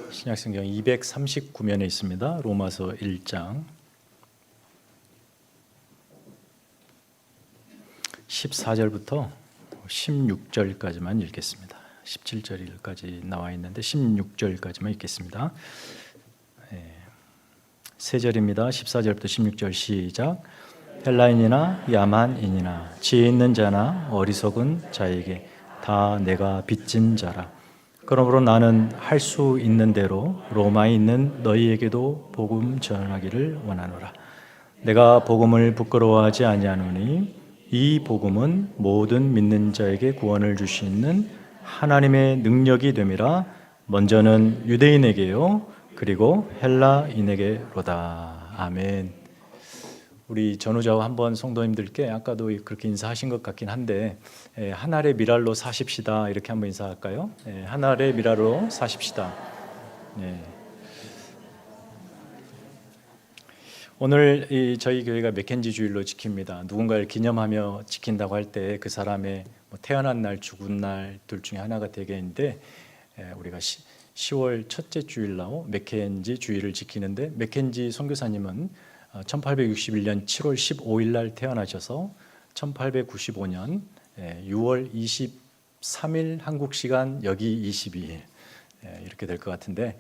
신약성경 239면에 있습니다. 로마서 1장 14절부터 16절까지만 읽겠습니다. 17절까지 나와 있는데 16절까지만 읽겠습니다. 세 절입니다. 14절부터 16절 시작. 헬라인이나 야만인이나 지혜 있는 자나 어리석은 자에게 다 내가 빚진 자라. 그러므로 나는 할 수 있는 대로 로마에 있는 너희에게도 복음 전하기를 원하노라. 내가 복음을 부끄러워하지 아니하노니 이 복음은 모든 믿는 자에게 구원을 주시는 하나님의 능력이 됨이라. 먼저는 유대인에게요 그리고 헬라인에게로다. 아멘. 우리 전우자와 한번 성도님들께 아까도 그렇게 인사하신 것 같긴 한데 한 알의 미랄로 사십시다 이렇게 한번 인사할까요? 한 알의 미랄로 사십시다. 오늘 저희 교회가 맥켄지 주일로 지킵니다. 누군가를 기념하며 지킨다고 할 때 그 사람의 태어난 날, 죽은 날 둘 중에 하나가 되겠는데 우리가 10월 첫째 주일로 맥켄지 주일을 지키는데 맥켄지 선교사님은 1861년 7월 15일 날 태어나셔서 1895년 6월 23일 한국 시간 여기 22일 이렇게 될 것 같은데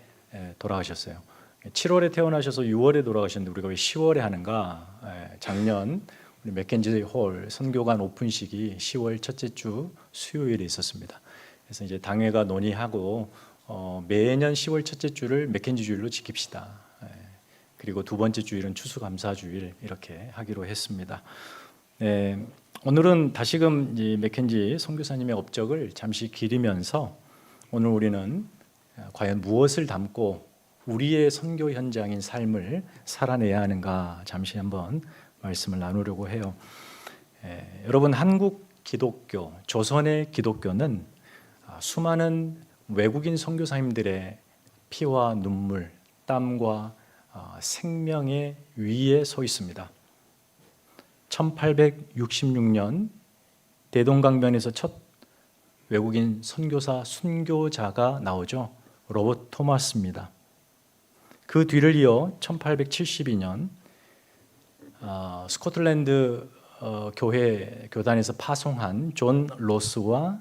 돌아가셨어요. 7월에 태어나셔서 6월에 돌아가셨는데 우리가 왜 10월에 하는가? 작년 우리 맥켄지 홀 선교관 오픈식이 10월 첫째 주 수요일에 있었습니다. 그래서 이제 당회가 논의하고 매년 10월 첫째 주를 맥켄지 주일로 지킵시다. 그리고 두 번째 주일은 추수감사주일 이렇게 하기로 했습니다. 오늘은 다시금 이 맥켄지 선교사님의 업적을 잠시 기리면서 오늘 우리는 과연 무엇을 담고 우리의 선교 현장인 삶을 살아내야 하는가 잠시 한번 말씀을 나누려고 해요. 여러분, 한국 기독교, 조선의 기독교는 수많은 외국인 선교사님들의 피와 눈물, 땀과 생명의 위에 서 있습니다. 1866년 대동강변에서 첫 외국인 선교사 순교자가 나오죠. 로버트 토마스입니다. 그 뒤를 이어 1872년 스코틀랜드 교단에서 파송한 존 로스와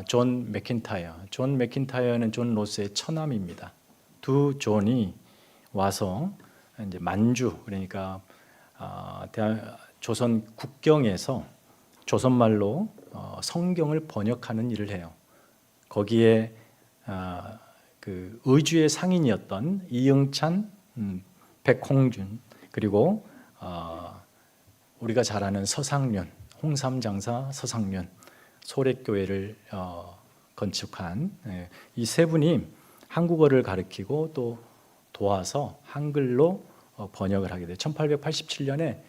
존 맥킨타이어. 존 맥킨타이어는 존 로스의 처남입니다. 두 존이 와서 이제 만주, 그러니까 조선 국경에서 조선말로 성경을 번역하는 일을 해요. 거기에 그 의주의 상인이었던 이응찬, 백홍준, 그리고 우리가 잘 아는 서상륜, 홍삼장사 서상륜, 소래교회를 건축한 이 세 분이 한국어를 가르치고 또 도와서 한글로 번역을 하게 돼요. 1887년에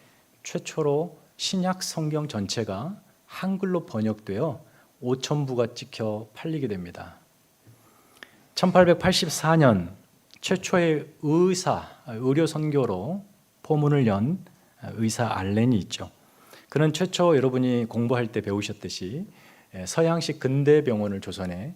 최초로 신약 성경 전체가 한글로 번역되어 5,000부가 찍혀 팔리게 됩니다. 1884년 최초의 의료 선교로 포문을 연 의사 알렌이 있죠. 그는 최초 여러분이 공부할 때 배우셨듯이 서양식 근대 병원을 조선에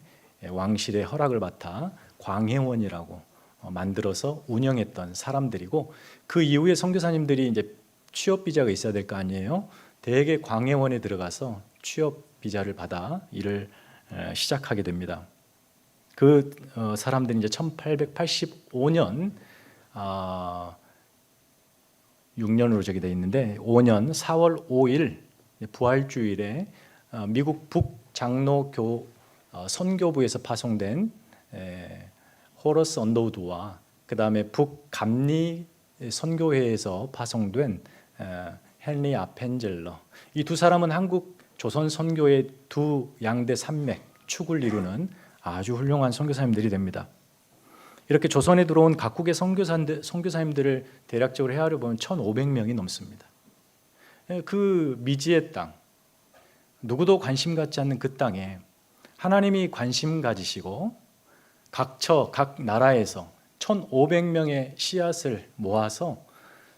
왕실의 허락을 받아 광해원이라고 만들어서 운영했던 사람들이고, 그 이후에 선교사님들이 이제 취업 비자가 있어야 될 거 아니에요. 대개 광해원에 들어가서 취업 비자를 받아 일을 시작하게 됩니다. 그 사람들이 이제 1885년 6년으로 저기 돼 있는데 5년 4월 5일 부활주일에 미국 북장로교 선교부에서 파송된 호러스 언더우드와 그 다음에 북감리 선교회에서 파송된 헨리 아펜젤러, 이 두 사람은 한국 조선 선교의 두 양대 산맥 축을 이루는 아주 훌륭한 선교사님들이 됩니다. 이렇게 조선에 들어온 각국의 선교사님들을 대략적으로 헤아려 보면 1,500명이 넘습니다. 그 미지의 땅, 누구도 관심 갖지 않는 그 땅에 하나님이 관심 가지시고 각 나라에서 1,500명의 씨앗을 모아서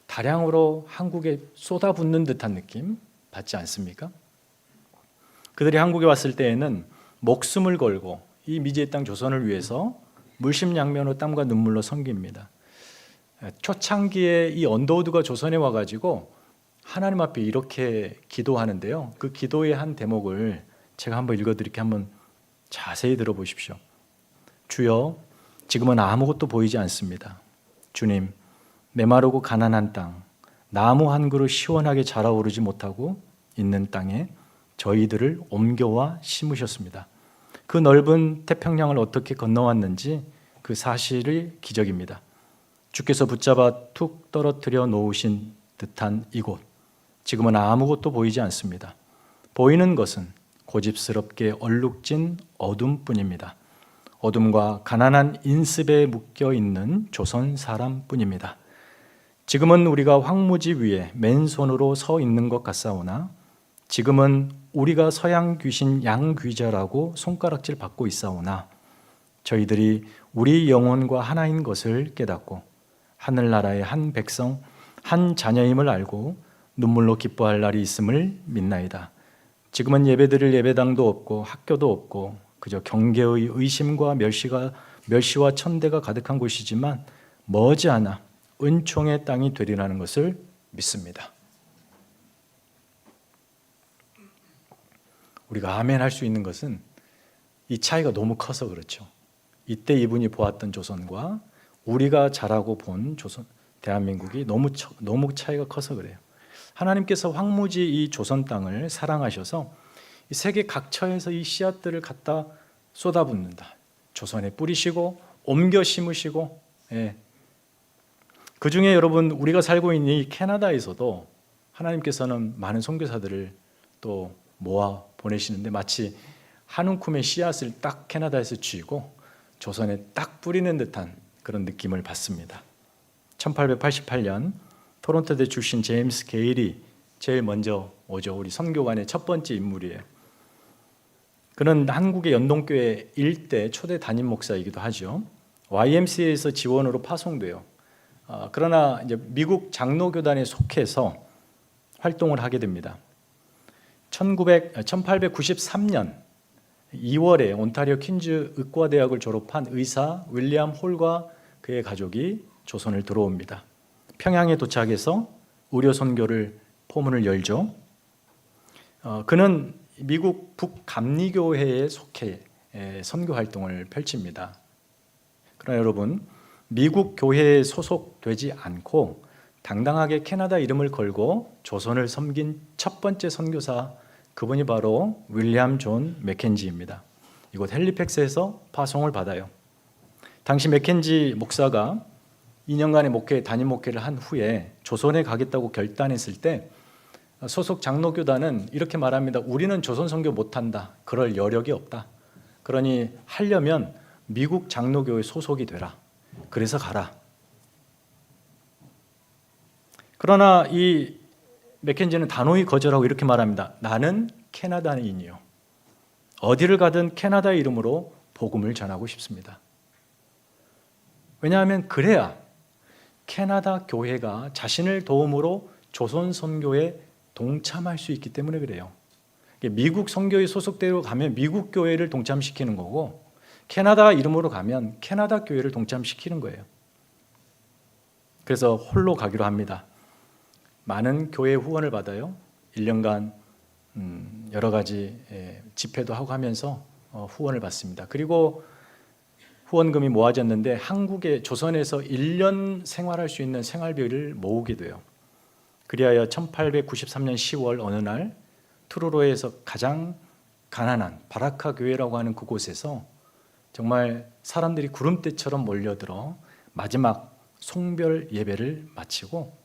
다량으로 한국에 쏟아붓는 듯한 느낌 받지 않습니까? 그들이 한국에 왔을 때에는 목숨을 걸고 이 미지의 땅 조선을 위해서 물심양면으로 땀과 눈물로 섬깁니다. 초창기에 이 언더우드가 조선에 와가지고 하나님 앞에 이렇게 기도하는데요. 그 기도의 한 대목을 제가 한번 읽어드릴게요. 한번 자세히 들어보십시오. 주여, 지금은 아무것도 보이지 않습니다. 주님, 메마르고 가난한 땅, 나무 한 그루 시원하게 자라오르지 못하고 있는 땅에 저희들을 옮겨와 심으셨습니다. 그 넓은 태평양을 어떻게 건너왔는지 그 사실이 기적입니다. 주께서 붙잡아 툭 떨어뜨려 놓으신 듯한 이곳, 지금은 아무것도 보이지 않습니다. 보이는 것은 고집스럽게 얼룩진 어둠뿐입니다. 어둠과 가난한 인습에 묶여있는 조선 사람뿐입니다. 지금은 우리가 황무지 위에 맨손으로 서 있는 것 같사오나 지금은 우리가 서양 귀신 양귀자라고 손가락질 받고 있사오나 저희들이 우리 영혼과 하나인 것을 깨닫고 하늘나라의 한 백성, 한 자녀임을 알고 눈물로 기뻐할 날이 있음을 믿나이다. 지금은 예배드릴 예배당도 없고 학교도 없고 그저 경계의 의심과 멸시와 천대가 가득한 곳이지만 머지않아 은총의 땅이 되리라는 것을 믿습니다. 우리가 아멘 할 수 있는 것은 이 차이가 너무 커서 그렇죠. 이때 이분이 보았던 조선과 우리가 자라고 본 조선, 대한민국이 너무 차이가 커서 그래요. 하나님께서 황무지 이 조선 땅을 사랑하셔서 이 세계 각처에서 이 씨앗들을 갖다 쏟아붓는다. 조선에 뿌리시고 옮겨 심으시고, 그 중에 여러분 우리가 살고 있는 이 캐나다에서도 하나님께서는 많은 선교사들을 또 모아 보내시는데 마치 한 움큼의 씨앗을 딱 캐나다에서 쥐고 조선에 딱 뿌리는 듯한 그런 느낌을 받습니다. 1888년 토론토대 출신 제임스 게일이 제일 먼저 오죠. 우리 선교관의 첫 번째 인물이에요. 그는 한국의 연동교회 일대 초대 담임 목사이기도 하죠. YMCA에서 지원으로 파송돼요. 그러나 이제 미국 장로교단에 속해서 활동을 하게 됩니다. 1893년 2월에 온타리오 퀸즈 의과대학을 졸업한 의사 윌리엄 홀과 그의 가족이 조선을 들어옵니다. 평양에 도착해서 의료 선교를 포문을 열죠. 그는 미국 북감리교회에 속해 선교 활동을 펼칩니다. 그러나 여러분, 미국 교회에 소속되지 않고 당당하게 캐나다 이름을 걸고 조선을 섬긴 첫 번째 선교사, 그분이 바로 윌리엄 존 맥켄지입니다. 이곳 헬리팩스에서 파송을 받아요. 당시 맥켄지 목사가 2년간의 담임 목회를 한 후에 조선에 가겠다고 결단했을 때 소속 장로교단은 이렇게 말합니다. 우리는 조선 선교 못한다. 그럴 여력이 없다. 그러니 하려면 미국 장로교회 소속이 되라. 그래서 가라. 그러나 이 맥켄지는 단호히 거절하고 이렇게 말합니다. 나는 캐나다인이요. 어디를 가든 캐나다의 이름으로 복음을 전하고 싶습니다. 왜냐하면 그래야 캐나다 교회가 자신을 도움으로 조선 선교에 동참할 수 있기 때문에 그래요. 미국 선교의 소속대로 가면 미국 교회를 동참시키는 거고 캐나다 이름으로 가면 캐나다 교회를 동참시키는 거예요. 그래서 홀로 가기로 합니다. 많은 교회 후원을 받아요. 1년간 여러 가지 집회도 하고 하면서 후원을 받습니다. 그리고 후원금이 모아졌는데 한국의 조선에서 1년 생활할 수 있는 생활비를 모으게 돼요. 그리하여 1893년 10월 어느 날 트루로에서 가장 가난한 바라카 교회라고 하는 그곳에서 정말 사람들이 구름대처럼 몰려들어 마지막 송별 예배를 마치고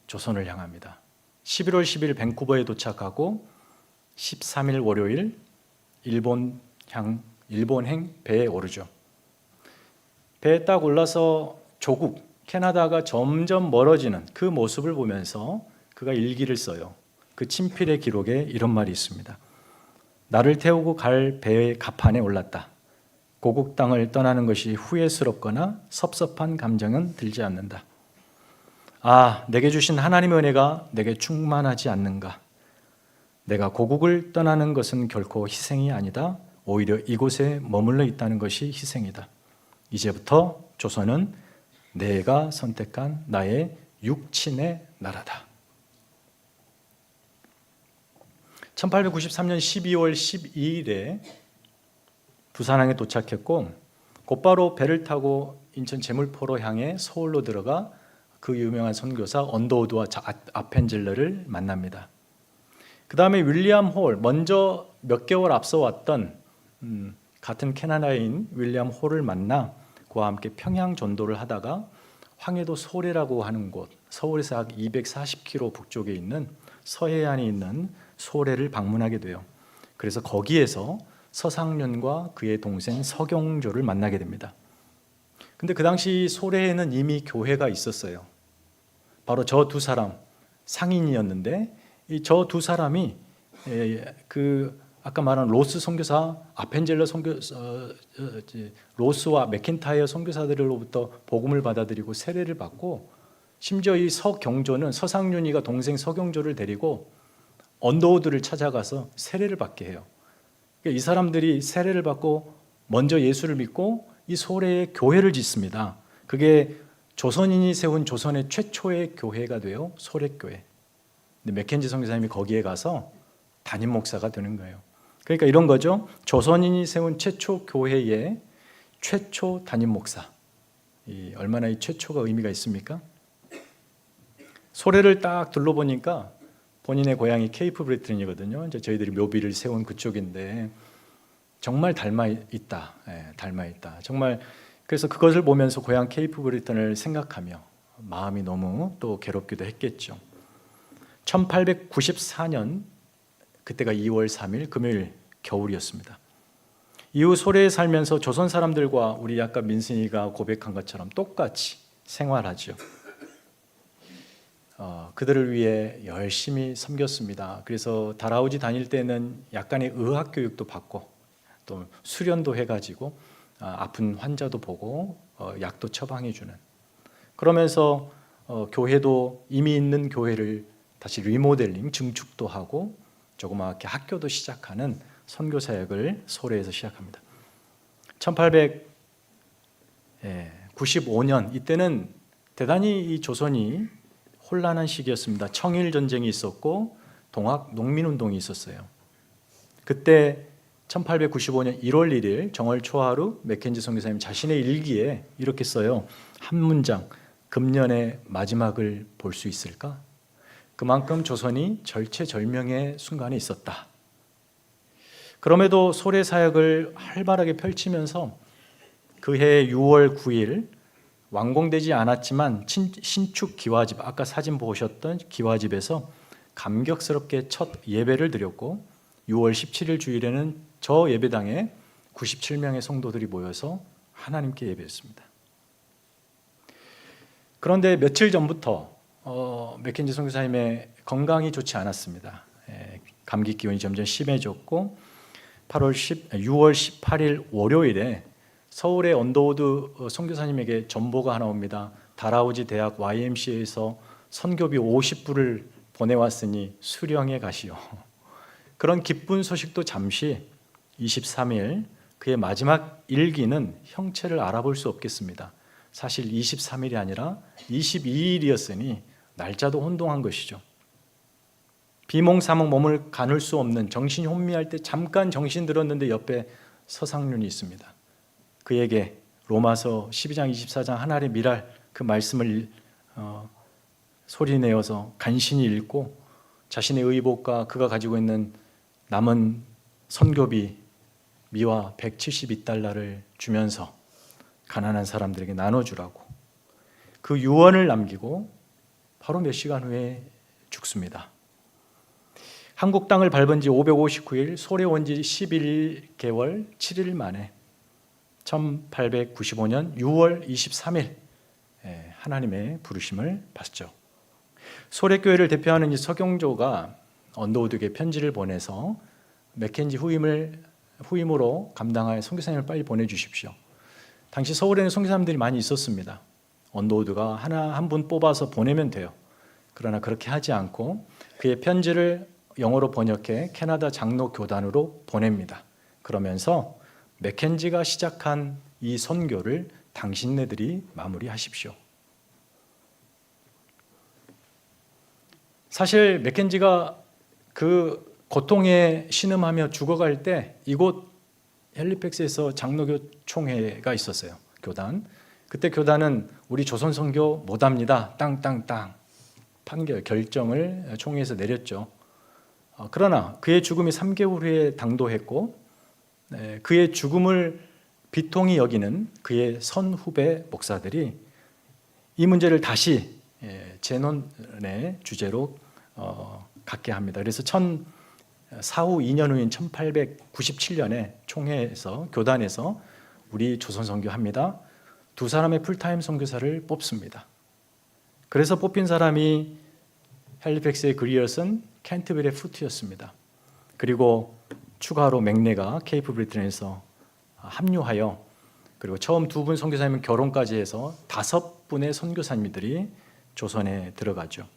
조선을 향합니다. 11월 10일 밴쿠버에 도착하고 13일 월요일 일본행 배에 오르죠. 배에 딱 올라서 조국 캐나다가 점점 멀어지는 그 모습을 보면서 그가 일기를 써요. 그 친필의 기록에 이런 말이 있습니다. 나를 태우고 갈 배의 갑판에 올랐다. 고국 땅을 떠나는 것이 후회스럽거나 섭섭한 감정은 들지 않는다. 아, 내게 주신 하나님의 은혜가 내게 충만하지 않는가? 내가 고국을 떠나는 것은 결코 희생이 아니다. 오히려 이곳에 머물러 있다는 것이 희생이다. 이제부터 조선은 내가 선택한 나의 육친의 나라다. 1893년 12월 12일에 부산항에 도착했고 곧바로 배를 타고 인천 제물포로 향해 서울로 들어가 그 유명한 선교사 언더우드와 아펜젤러를 만납니다. 그 다음에 윌리엄 홀, 먼저 몇 개월 앞서 왔던 같은 캐나다인 윌리엄 홀을 만나 그와 함께 평양 전도를 하다가 황해도 소래라고 하는 곳, 서울에서 약 240km 북쪽에 있는 서해안에 있는 소래를 방문하게 돼요. 그래서 거기에서 서상륜과 그의 동생 서경조를 만나게 됩니다. 근데 그 당시 소래에는 이미 교회가 있었어요. 바로 저 두 사람 상인이었는데 저 두 사람이 그 아까 말한 로스 선교사, 아펜젤러 선교사, 로스와 맥킨타이어 선교사들로부터 복음을 받아들이고 세례를 받고 심지어 이 서경조는 서상륜이가 동생 서경조를 데리고 언더우드를 찾아가서 세례를 받게 해요. 이 사람들이 세례를 받고 먼저 예수를 믿고 이 소래에 교회를 짓습니다. 그게 조선인이 세운 조선의 최초의 교회가 돼요. 소래교회. 근데 맥켄지 선교사님이 거기에 가서 담임 목사가 되는 거예요. 그러니까 이런 거죠. 조선인이 세운 최초 교회의 최초 담임 목사. 얼마나 이 최초가 의미가 있습니까? 소래를 딱 둘러보니까 본인의 고향이 케이프 브리튼이거든요. 이제 저희들이 묘비를 세운 그쪽인데 정말 닮아 있다. 닮아 있다. 정말 그래서 그것을 보면서 고향 케이프 브리튼을 생각하며 마음이 너무 또 괴롭기도 했겠죠. 1894년 그때가 2월 3일 금요일 겨울이었습니다. 이후 소래에 살면서 조선 사람들과 우리 아까 민순이가 고백한 것처럼 똑같이 생활하죠. 그들을 위해 열심히 섬겼습니다. 그래서 다라우지 다닐 때는 약간의 의학 교육도 받고 또 수련도 해가지고 아픈 환자도 보고 약도 처방해주는 그러면서 교회도 이미 있는 교회를 다시 리모델링 증축도 하고 조그맣게 학교도 시작하는 선교 사역을 소래에서 시작합니다. 1895년 이때는 대단히 이 조선이 혼란한 시기였습니다. 청일 전쟁이 있었고 동학 농민운동이 있었어요. 그때 1895년 1월 1일 정월 초하루 맥켄지 선교사님 자신의 일기에 이렇게 써요. 한 문장, 금년의 마지막을 볼 수 있을까? 그만큼 조선이 절체절명의 순간에 있었다. 그럼에도 소래 사역을 활발하게 펼치면서 그해 6월 9일 완공되지 않았지만 신축 기와집, 아까 사진 보셨던 기와집에서 감격스럽게 첫 예배를 드렸고 6월 17일 주일에는 저 예배당에 97명의 성도들이 모여서 하나님께 예배했습니다. 그런데 며칠 전부터 맥켄지 선교사님의 건강이 좋지 않았습니다. 감기 기운이 점점 심해졌고 6월 18일 월요일에 서울의 언더우드 선교사님에게 전보가 하나 옵니다. 다라우지 대학 YMCA에서 선교비 50불을 보내왔으니 수령해 가시오. 그런 기쁜 소식도 잠시 23일 그의 마지막 일기는 형체를 알아볼 수 없겠습니다. 사실 23일이 아니라 22일이었으니 날짜도 혼동한 것이죠. 비몽사몽 몸을 가눌 수 없는 정신이 혼미할 때 잠깐 정신 들었는데 옆에 서상륜이 있습니다. 그에게 로마서 12장 24장 하나님의 미랄 그 말씀을 소리내어서 간신히 읽고 자신의 의복과 그가 가지고 있는 남은 선교비 미화 172달러를 주면서 가난한 사람들에게 나눠주라고 그 유언을 남기고 바로 몇 시간 후에 죽습니다. 한국 땅을 밟은 지 559일, 소래 온 지 11개월 7일 만에 1895년 6월 23일 하나님의 부르심을 받죠. 소래교회를 대표하는 이 서경조가 언더우드에게 편지를 보내서 맥켄지 후임으로 감당할 선교사님을 빨리 보내주십시오. 당시 서울에는 선교사님들이 많이 있었습니다. 언더우드가 한 분 뽑아서 보내면 돼요. 그러나 그렇게 하지 않고 그의 편지를 영어로 번역해 캐나다 장로 교단으로 보냅니다. 그러면서 맥켄지가 시작한 이 선교를 당신네들이 마무리하십시오. 사실 맥켄지가 그 고통에 신음하며 죽어갈 때 이곳 헬리팩스에서 장로교 총회가 있었어요. 교단. 그때 교단은 우리 조선 선교 못합니다. 땅땅땅 판결 결정을 총회에서 내렸죠. 그러나 그의 죽음이 3개월 후에 당도했고 그의 죽음을 비통히 여기는 그의 선후배 목사들이 이 문제를 다시 재논의 주제로 갖게 합니다. 그래서 사후 2년 후인 1897년에 총회에서 교단에서 우리 조선 선교합니다. 두 사람의 풀타임 선교사를 뽑습니다. 그래서 뽑힌 사람이 헬리팩스의 그리어슨, 캔터베리의 푸트였습니다. 그리고 추가로 맥레가 케이프 브리튼에서 합류하여 그리고 처음 2분 선교사님은 결혼까지 해서 5분의 선교사님들이 조선에 들어가죠.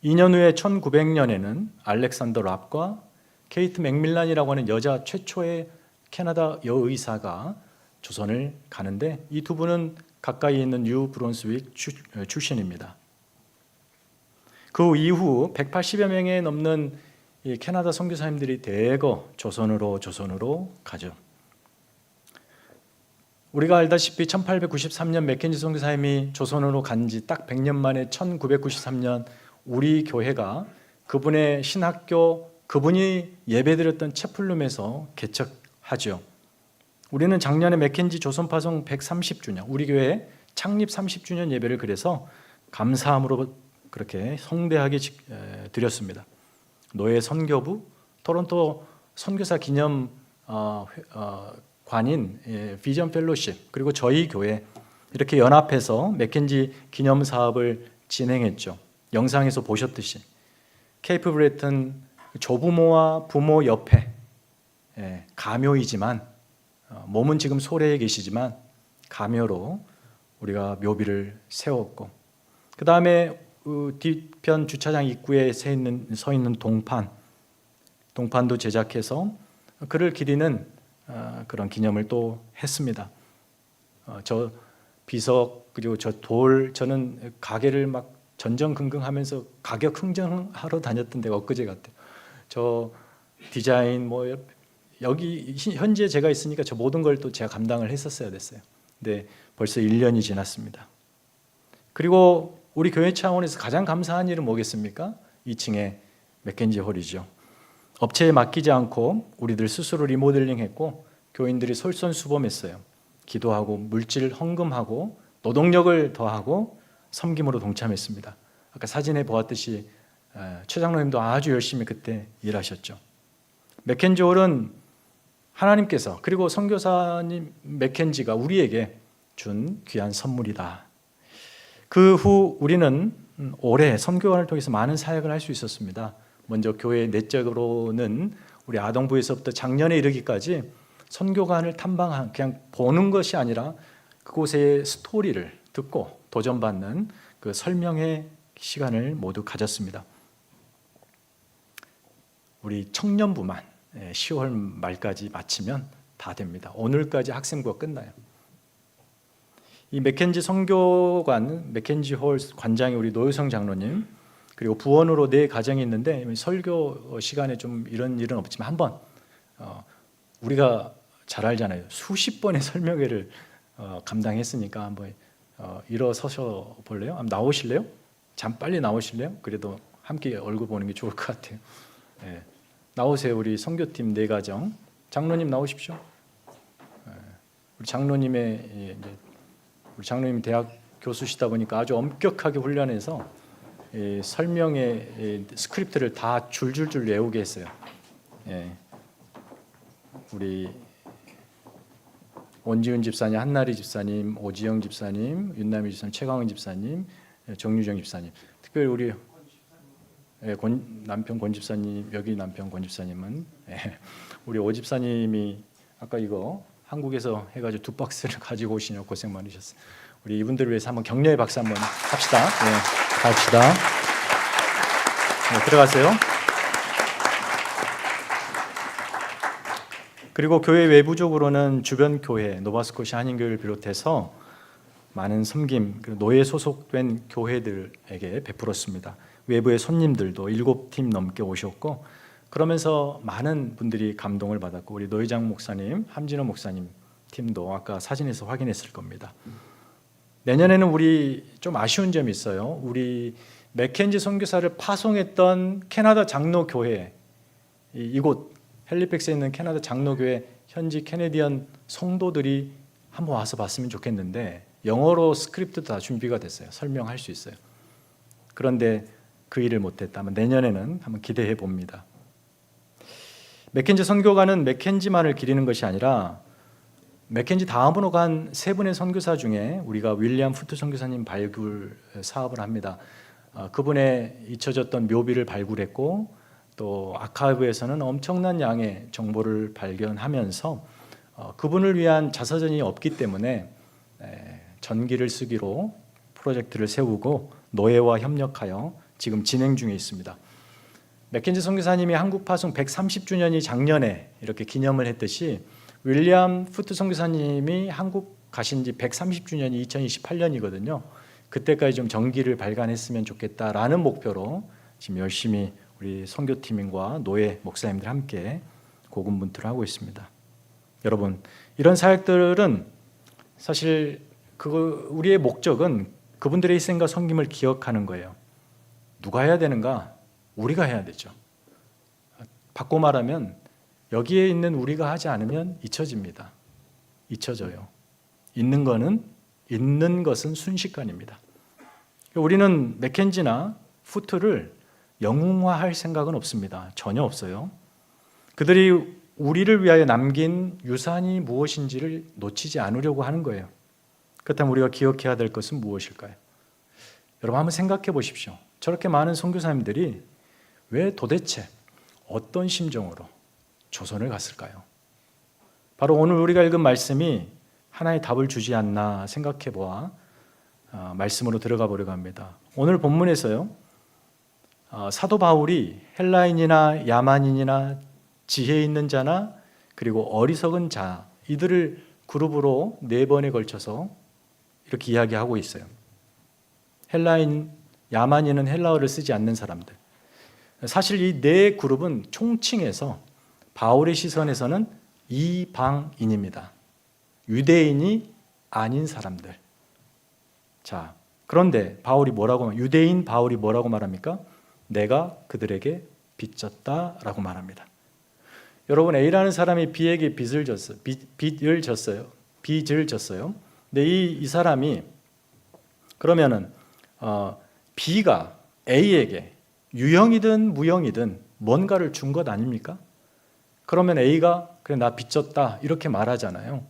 2년 후에 1900년에는 알렉산더 랍과 케이트 맥밀란이라고 하는 여자 최초의 캐나다 여의사가 조선을 가는데 이 두 분은 가까이 있는 뉴 브론스윅 출신입니다. 그 이후 180여 명에 넘는 이 캐나다 선교사님들이 대거 조선으로 가죠. 우리가 알다시피 1893년 맥켄지 선교사님이 조선으로 간 지 딱 100년 만에 1993년 우리 교회가 그분의 신학교, 그분이 예배드렸던 채플룸에서 개척하죠. 우리는 작년에 맥켄지 조선파송 130주년, 우리 교회 창립 30주년 예배를 그래서 감사함으로 그렇게 성대하게 드렸습니다. 노예 선교부, 토론토 선교사 기념 관인 비전 펠로십, 그리고 저희 교회 이렇게 연합해서 맥켄지 기념 사업을 진행했죠. 영상에서 보셨듯이 케이프 브리튼 조부모와 부모 옆에 가묘이지만 몸은 지금 소래에 계시지만 가묘로 우리가 묘비를 세웠고 그 다음에 뒤편 주차장 입구에 서 있는 동판도 제작해서 그를 기리는 그런 기념을 또 했습니다. 저 비석 그리고 저 돌 저는 가게를 막 전전긍긍하면서 가격 흥정하러 다녔던 데가 엊그제 같아요. 저 디자인 여기 현재 제가 있으니까 저 모든 걸 또 제가 감당을 했었어야 됐어요. 근데 벌써 1년이 지났습니다. 그리고 우리 교회 차원에서 가장 감사한 일은 뭐겠습니까? 2층에 맥켄지 홀이죠. 업체에 맡기지 않고 우리들 스스로 리모델링했고 교인들이 솔선수범했어요. 기도하고 물질 헌금하고 노동력을 더하고 섬김으로 동참했습니다. 아까 사진에 보았듯이 최 장로님도 아주 열심히 그때 일하셨죠. 맥켄지 홀은 하나님께서 그리고 선교사님 맥켄지가 우리에게 준 귀한 선물이다. 그 후 우리는 올해 선교관을 통해서 많은 사역을 할 수 있었습니다. 먼저 교회 내적으로는 우리 아동부에서부터 작년에 이르기까지 선교관을 탐방한 그냥 보는 것이 아니라 그곳의 스토리를 듣고 도전받는 그 설명의 시간을 모두 가졌습니다. 우리 청년부만 10월 말까지 마치면 다 됩니다. 오늘까지 학생부가 끝나요. 이 맥켄지 선교관, 맥켄지 홀 관장이 우리 노유성 장로님, 그리고 부원으로 4가정이 있는데 설교 시간에 좀 이런 일은 없지만 한번 우리가 잘 알잖아요. 수십 번의 설명회를 감당했으니까 한번 일어서셔 볼래요? 한번 나오실래요? 잠 빨리 나오실래요? 그래도 함께 얼굴 보는 게 좋을 것 같아요. 네. 나오세요. 우리 선교팀 4가정 장로님 나오십시오. 우리 장로님의 우리 장로님 대학 교수시다 보니까 아주 엄격하게 훈련해서 설명의 스크립트를 다 줄줄줄 외우게 했어요. 우리 원지훈 집사님, 한나리 집사님, 오지영 집사님, 윤남희 집사님, 최강은 집사님, 정유정 집사님, 특별히 우리 남편 권 집사님, 여기 남편 권 집사님은 우리 오 집사님이 아까 이거 한국에서 해가지고 2박스를 가지고 오시냐고 고생 많으셨어요. 우리 이분들을 위해서 한번 격려의 박수 한번 합시다. 갑시다. 들어가세요. 그리고 교회 외부적으로는 주변 교회, 노바스코시 한인교회를 비롯해서 많은 섬김, 노예 소속된 교회들에게 베풀었습니다. 외부의 손님들도 7팀 넘게 오셨고, 그러면서 많은 분들이 감동을 받았고, 우리 노회장 목사님, 함진호 목사님 팀도 아까 사진에서 확인했을 겁니다. 내년에는 우리 좀 아쉬운 점이 있어요. 우리 맥켄지 선교사를 파송했던 캐나다 장로교회, 이곳 헬리팩스에 있는 캐나다 장로교회 현지 캐네디언 성도들이 한번 와서 봤으면 좋겠는데, 영어로 스크립트 다 준비가 됐어요. 설명할 수 있어요. 그런데 그 일을 못했다면 내년에는 한번 기대해 봅니다. 맥켄지 선교가는 맥켄지만을 기리는 것이 아니라 맥켄지 다음으로 간 세 분의 선교사 중에 우리가 윌리엄 푸트 선교사님 발굴 사업을 합니다. 그분의 잊혀졌던 묘비를 발굴했고, 또 아카이브에서는 엄청난 양의 정보를 발견하면서 그분을 위한 자서전이 없기 때문에 전기를 쓰기로 프로젝트를 세우고 노예와 협력하여 지금 진행 중에 있습니다. 맥켄지 선교사님이 한국 파송 130주년이 작년에 이렇게 기념을 했듯이 윌리엄 푸트 선교사님이 한국 가신 지 130주년이 2028년이거든요. 그때까지 좀 전기를 발간했으면 좋겠다라는 목표로 지금 열심히 우리 선교팀과 노예 목사님들 함께 고군분투를 하고 있습니다. 여러분, 이런 사역들은 사실 우리의 목적은 그분들의 희생과 섬김을 기억하는 거예요. 누가 해야 되는가? 우리가 해야 되죠. 바꿔 말하면 여기에 있는 우리가 하지 않으면 잊혀집니다. 잊혀져요. 있는 것은 순식간입니다. 우리는 맥켄지나 푸트를 영웅화할 생각은 없습니다. 전혀 없어요. 그들이 우리를 위하여 남긴 유산이 무엇인지를 놓치지 않으려고 하는 거예요. 그렇다면 우리가 기억해야 될 것은 무엇일까요? 여러분 한번 생각해 보십시오. 저렇게 많은 선교사님들이 왜 도대체 어떤 심정으로 조선을 갔을까요? 바로 오늘 우리가 읽은 말씀이 하나의 답을 주지 않나 생각해 보아 말씀으로 들어가 보려고 합니다. 오늘 본문에서요, 사도 바울이 헬라인이나 야만인이나 지혜 있는 자나 그리고 어리석은 자, 이들을 그룹으로 4번에 걸쳐서 이렇게 이야기하고 있어요. 헬라인, 야만인은 헬라어를 쓰지 않는 사람들. 사실 이 4그룹은 총칭해서 바울의 시선에서는 이방인입니다. 유대인이 아닌 사람들. 자, 그런데 유대인 바울이 뭐라고 말합니까? 내가 그들에게 빚졌다라고 말합니다. 여러분, A라는 사람이 B에게 빚을 졌어요. 근데 이 사람이 그러면은 B가 A에게 유형이든 무형이든 뭔가를 준 것 아닙니까? 그러면 A가 그래 나 빚졌다 이렇게 말하잖아요.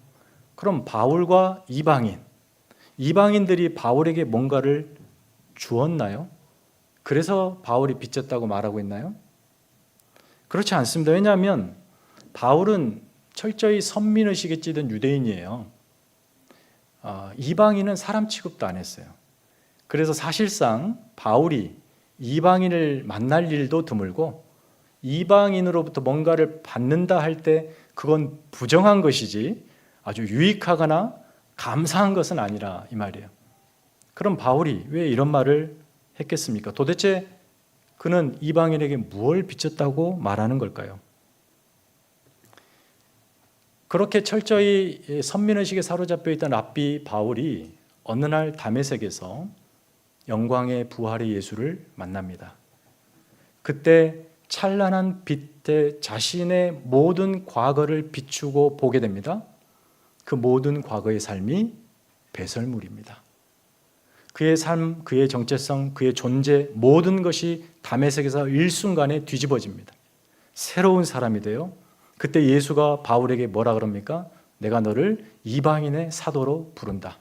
그럼 바울과 이방인들이 바울에게 뭔가를 주었나요? 그래서 바울이 빚졌다고 말하고 있나요? 그렇지 않습니다. 왜냐하면 바울은 철저히 선민의식에 찌든 유대인이에요. 이방인은 사람 취급도 안 했어요. 그래서 사실상 바울이 이방인을 만날 일도 드물고 이방인으로부터 뭔가를 받는다 할 때 그건 부정한 것이지 아주 유익하거나 감사한 것은 아니라 이 말이에요. 그럼 바울이 왜 이런 말을 했겠습니까? 도대체 그는 이방인에게 무엇을 빚졌다고 말하는 걸까요? 그렇게 철저히 선민의식에 사로잡혀 있던 랍비 바울이 어느 날 다메섹에서 영광의 부활의 예수를 만납니다. 그때 찬란한 빛에 자신의 모든 과거를 비추고 보게 됩니다. 그 모든 과거의 삶이 배설물입니다. 그의 삶, 그의 정체성, 그의 존재 모든 것이 다메섹에서 일순간에 뒤집어집니다. 새로운 사람이 돼요. 그때 예수가 바울에게 뭐라 그럽니까? 내가 너를 이방인의 사도로 부른다.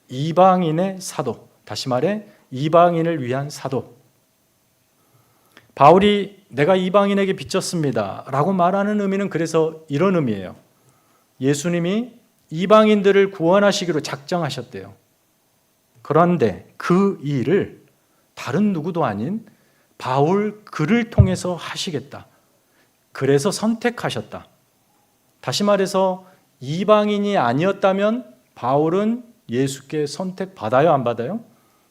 이방인의 사도. 다시 말해 이방인을 위한 사도. 바울이 내가 이방인에게 빚졌습니다 라고 말하는 의미는 그래서 이런 의미예요. 예수님이 이방인들을 구원하시기로 작정하셨대요. 그런데 그 일을 다른 누구도 아닌 바울 그를 통해서 하시겠다. 그래서 선택하셨다. 다시 말해서 이방인이 아니었다면 바울은 예수께 선택받아요, 안 받아요?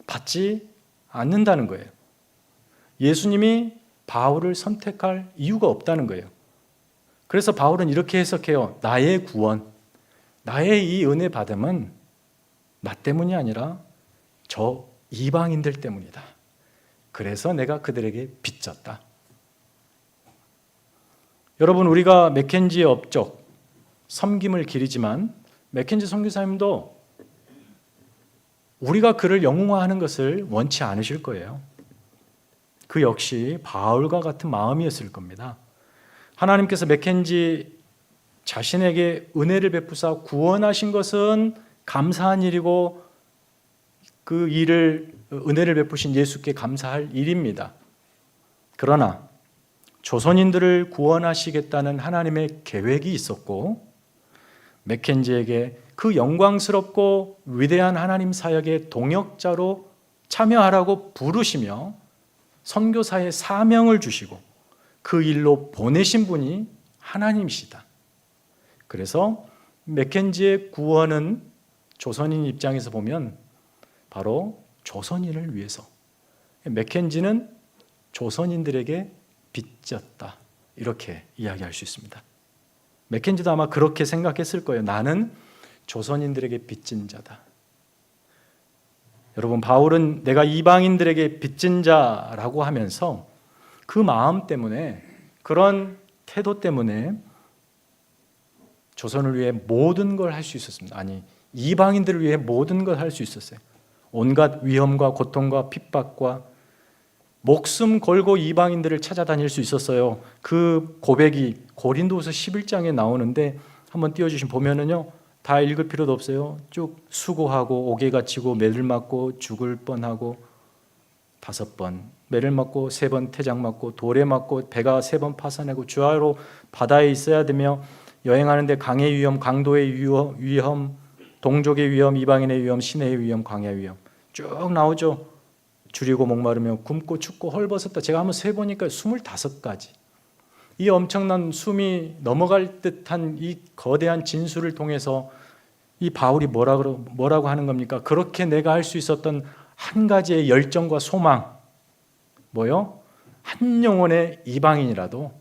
받지 않는다는 거예요. 예수님이 바울을 선택할 이유가 없다는 거예요. 그래서 바울은 이렇게 해석해요. 나의 구원, 나의 이 은혜 받음은 나 때문이 아니라 저 이방인들 때문이다. 그래서 내가 그들에게 빚졌다. 여러분, 우리가 맥켄지의 업적, 섬김을 기리지만 맥켄지 선교사님도 우리가 그를 영웅화하는 것을 원치 않으실 거예요. 그 역시 바울과 같은 마음이었을 겁니다. 하나님께서 맥켄지 자신에게 은혜를 베푸사 구원하신 것은 감사한 일이고 그 일을 은혜를 베푸신 예수께 감사할 일입니다. 그러나 조선인들을 구원하시겠다는 하나님의 계획이 있었고 맥켄지에게 그 영광스럽고 위대한 하나님 사역의 동역자로 참여하라고 부르시며 선교사의 사명을 주시고 그 일로 보내신 분이 하나님이시다. 그래서 맥켄지의 구원은 조선인 입장에서 보면 바로 조선인을 위해서, 맥켄지는 조선인들에게 빚졌다, 이렇게 이야기할 수 있습니다. 맥켄지도 아마 그렇게 생각했을 거예요. 나는 조선인들에게 빚진 자다. 여러분, 바울은 내가 이방인들에게 빚진 자라고 하면서 그 마음 때문에, 그런 태도 때문에 조선을 위해 모든 걸 할 수 있었습니다. 아니, 이방인들을 위해 모든 걸 할 수 있었어요. 온갖 위험과 고통과 핍박과 목숨 걸고 이방인들을 찾아다닐 수 있었어요. 그 고백이 고린도후서 11장에 나오는데 한번 띄워주시면 보면은요, 다 읽을 필요도 없어요. 쭉 수고하고 옥에 갇히고 매를 맞고 죽을 뻔하고 5번, 매를 맞고 3번 태장 맞고 돌에 맞고 배가 3번 파산하고 주하로 바다에 있어야 되며 여행하는데 강의 위험, 강도의 위험, 동족의 위험, 이방인의 위험, 시내의 위험, 광야의 위험 쭉 나오죠. 줄이고 목마르며 굶고 춥고 헐벗었다. 제가 한번 세보니까 25가지. 이 엄청난 숨이 넘어갈 듯한 이 거대한 진수를 통해서 이 바울이 뭐라고 하는 겁니까? 그렇게 내가 할 수 있었던 한 가지의 열정과 소망, 뭐요? 한 영혼의 이방인이라도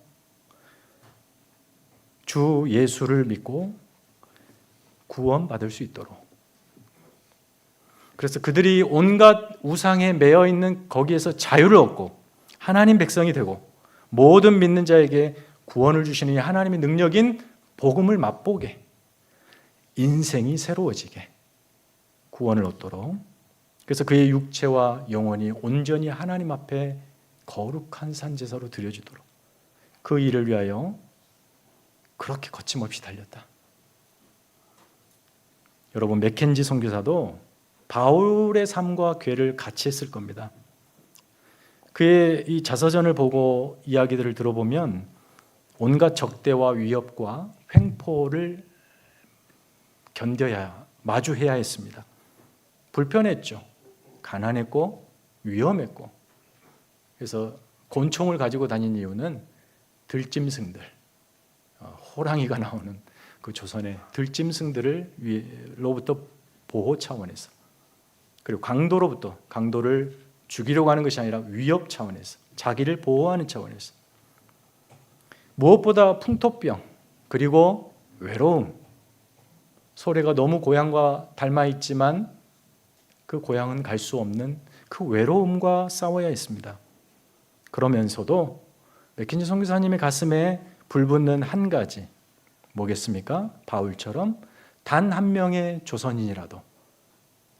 주 예수를 믿고 구원받을 수 있도록. 그래서 그들이 온갖 우상에 매여 있는 거기에서 자유를 얻고 하나님 백성이 되고 모든 믿는 자에게 구원을 주시는 이 하나님의 능력인 복음을 맛보게, 인생이 새로워지게 구원을 얻도록. 그래서 그의 육체와 영혼이 온전히 하나님 앞에 거룩한 산제사로 드려지도록 그 일을 위하여 그렇게 거침없이 달렸다. 여러분, 맥켄지 선교사도 바울의 삶과 궤를 같이 했을 겁니다. 그의 이 자서전을 보고 이야기들을 들어보면 온갖 적대와 위협과 횡포를 견뎌야, 마주해야 했습니다. 불편했죠. 가난했고 위험했고. 그래서 곤총을 가지고 다닌 이유는 들짐승들, 호랑이가 나오는 그 조선의 들짐승들로부터 보호 차원에서, 그리고 강도를 죽이려고 하는 것이 아니라 위협 차원에서, 자기를 보호하는 차원에서, 무엇보다 풍토병, 그리고 외로움, 소래가 너무 고향과 닮아 있지만 그 고향은 갈 수 없는 그 외로움과 싸워야 했습니다. 그러면서도 맥켄지 선교사님의 가슴에 불붙는 한 가지, 뭐겠습니까? 바울처럼 단 한 명의 조선인이라도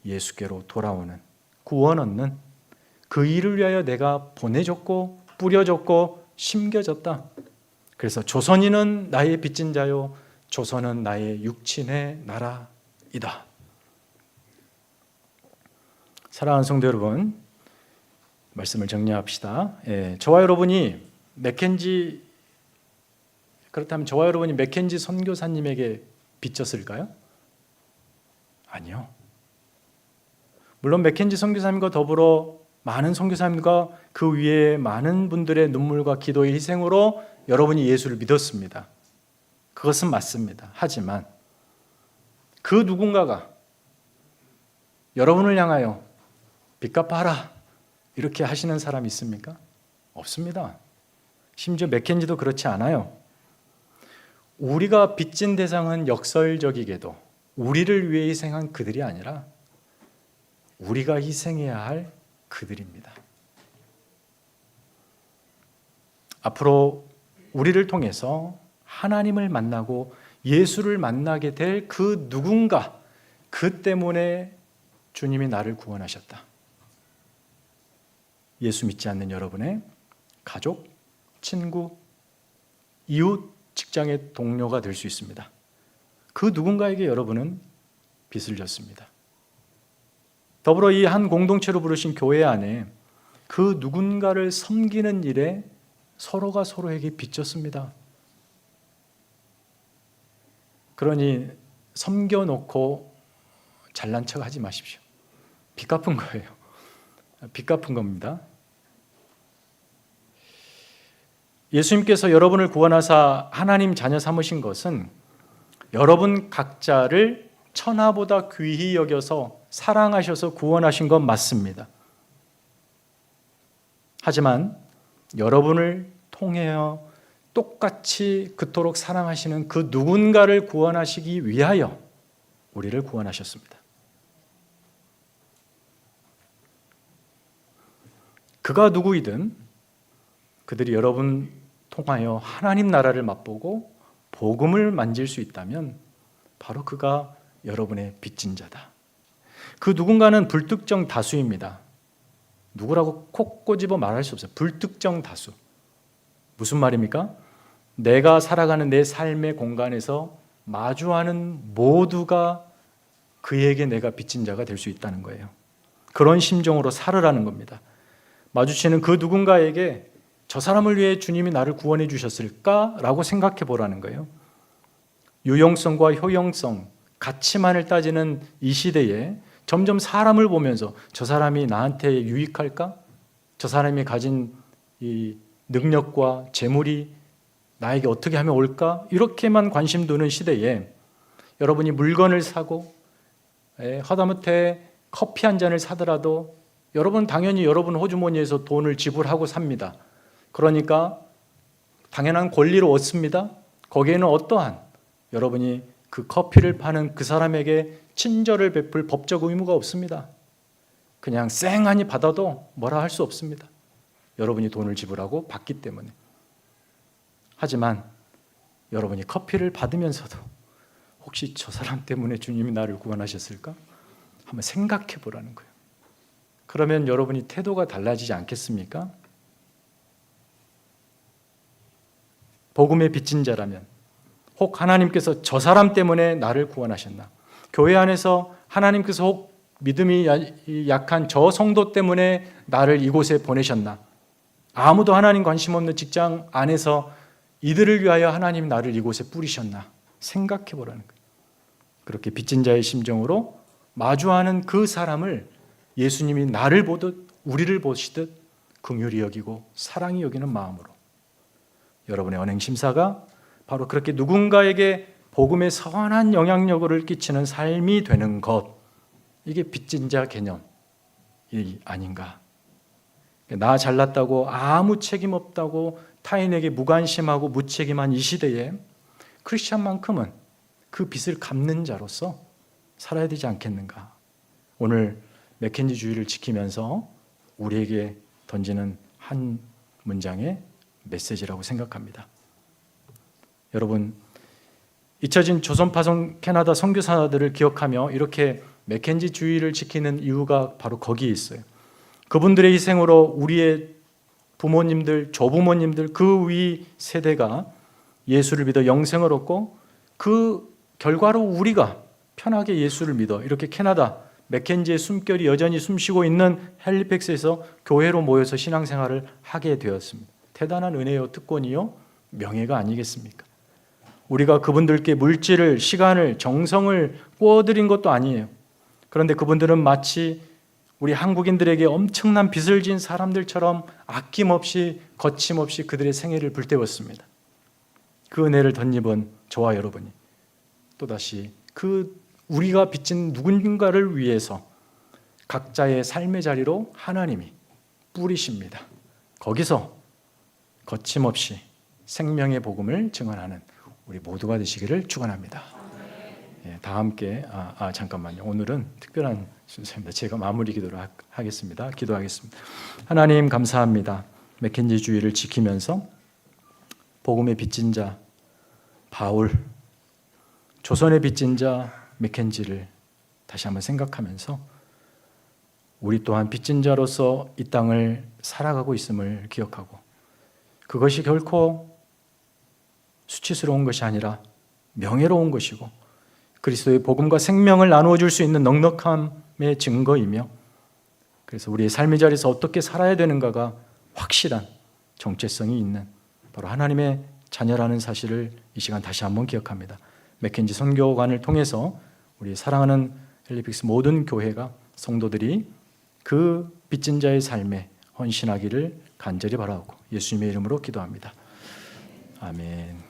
예수께로 돌아오는, 구원 얻는 그 일을 위하여 내가 보내줬고 뿌려줬고 심겨졌다. 그래서 조선인은 나의 빚진 자요, 조선은 나의 육친의 나라이다. 사랑하는 성도 여러분, 말씀을 정리합시다. 저와 여러분이 그렇다면 저와 여러분이 맥켄지 선교사님에게 빚졌을까요? 아니요. 물론 맥켄지 선교사님과 더불어 많은 선교사님과 그 위에 많은 분들의 눈물과 기도의 희생으로 여러분이 예수를 믿었습니다. 그것은 맞습니다. 하지만 그 누군가가 여러분을 향하여 빚 갚아라 이렇게 하시는 사람 있습니까? 없습니다. 심지어 맥켄지도 그렇지 않아요. 우리가 빚진 대상은 역설적이게도 우리를 위해 희생한 그들이 아니라 우리가 희생해야 할 그들입니다. 앞으로 우리를 통해서 하나님을 만나고 예수를 만나게 될 그 누군가, 그 때문에 주님이 나를 구원하셨다. 예수 믿지 않는 여러분의 가족, 친구, 이웃, 직장의 동료가 될 수 있습니다. 그 누군가에게 여러분은 빚을 졌습니다. 더불어 이 한 공동체로 부르신 교회 안에 그 누군가를 섬기는 일에 서로가 서로에게 빚졌습니다. 그러니 섬겨놓고 잘난 척 하지 마십시오. 빚 갚은 거예요. 빚 갚은 겁니다. 예수님께서 여러분을 구원하사 하나님 자녀 삼으신 것은 여러분 각자를 천하보다 귀히 여겨서 사랑하셔서 구원하신 건 맞습니다. 하지만 여러분을 통하여 똑같이 그토록 사랑하시는 그 누군가를 구원하시기 위하여 우리를 구원하셨습니다. 그가 누구이든 그들이 여러분 통하여 하나님 나라를 맛보고 복음을 만질 수 있다면 바로 그가 여러분의 빚진 자다. 그 누군가는 불특정 다수입니다. 누구라고 콕 꼬집어 말할 수 없어요. 불특정 다수. 무슨 말입니까? 내가 살아가는 내 삶의 공간에서 마주하는 모두가 그에게 내가 빚진 자가 될 수 있다는 거예요. 그런 심정으로 살으라는 겁니다. 마주치는 그 누군가에게 저 사람을 위해 주님이 나를 구원해 주셨을까라고 생각해 보라는 거예요. 유용성과 효용성, 가치만을 따지는 이 시대에 점점 사람을 보면서 저 사람이 나한테 유익할까? 저 사람이 가진 이 능력과 재물이 나에게 어떻게 하면 올까? 이렇게만 관심 두는 시대에 여러분이 물건을 사고 하다못해 커피 한 잔을 사더라도 여러분 당연히 여러분 호주머니에서 돈을 지불하고 삽니다. 그러니까 당연한 권리로 얻습니다. 거기에는 어떠한 여러분이 그 커피를 파는 그 사람에게 친절을 베풀 법적 의무가 없습니다. 그냥 쌩하니 받아도 뭐라 할 수 없습니다. 여러분이 돈을 지불하고 받기 때문에. 하지만 여러분이 커피를 받으면서도 혹시 저 사람 때문에 주님이 나를 구원하셨을까? 한번 생각해 보라는 거예요. 그러면 여러분이 태도가 달라지지 않겠습니까? 복음의 빚진 자라면 혹 하나님께서 저 사람 때문에 나를 구원하셨나? 교회 안에서 하나님께서 혹 믿음이 약한 저 성도 때문에 나를 이곳에 보내셨나? 아무도 하나님 관심 없는 직장 안에서 이들을 위하여 하나님 나를 이곳에 뿌리셨나? 생각해 보라는 거예요. 그렇게 빚진 자의 심정으로 마주하는 그 사람을 예수님이 나를 보듯 우리를 보시듯 긍휼히 여기고 사랑히 여기는 마음으로 여러분의 언행심사가 바로 그렇게 누군가에게 복음의 선한 영향력을 끼치는 삶이 되는 것, 이게 빚진 자 개념이 아닌가. 나 잘났다고 아무 책임 없다고 타인에게 무관심하고 무책임한 이 시대에 크리스찬만큼은 그 빚을 갚는 자로서 살아야 되지 않겠는가. 오늘 맥켄지 주의를 지키면서 우리에게 던지는 한 문장의 메시지라고 생각합니다. 여러분, 잊혀진 조선파송 캐나다 선교사들을 기억하며 이렇게 맥켄지 주의를 지키는 이유가 바로 거기에 있어요. 그분들의 희생으로 우리의 부모님들, 조부모님들, 그 위 세대가 예수를 믿어 영생을 얻고 그 결과로 우리가 편하게 예수를 믿어 이렇게 캐나다 맥켄지의 숨결이 여전히 숨쉬고 있는 헬리팩스에서 교회로 모여서 신앙생활을 하게 되었습니다. 대단한 은혜요, 특권이요, 명예가 아니겠습니까? 우리가 그분들께 물질을, 시간을, 정성을 구워드린 것도 아니에요. 그런데 그분들은 마치 우리 한국인들에게 엄청난 빚을 진 사람들처럼 아낌없이 거침없이 그들의 생애를 불태웠습니다. 그 은혜를 덧입은 저와 여러분이 또다시 그 우리가 빚진 누군가를 위해서 각자의 삶의 자리로 하나님이 뿌리십니다. 거기서 거침없이 생명의 복음을 증언하는 우리 모두가 되시기를 축원합니다. 예, 다 함께 잠깐만요. 오늘은 특별한 순서입니다. 제가 마무리 기도를 하겠습니다. 기도하겠습니다. 하나님 감사합니다. 맥켄지 주의를 지키면서 복음의 빚진 자 바울, 조선의 빚진 자 맥켄지를 다시 한번 생각하면서 우리 또한 빚진 자로서 이 땅을 살아가고 있음을 기억하고 그것이 결코 수치스러운 것이 아니라 명예로운 것이고 그리스도의 복음과 생명을 나누어 줄 수 있는 넉넉함의 증거이며 그래서 우리의 삶의 자리에서 어떻게 살아야 되는가가 확실한 정체성이 있는 바로 하나님의 자녀라는 사실을 이 시간 다시 한번 기억합니다. 맥켄지 선교관을 통해서 우리 사랑하는 헬리픽스 모든 교회가 성도들이 그 빚진 자의 삶에 헌신하기를 간절히 바라고 예수님의 이름으로 기도합니다. 아멘.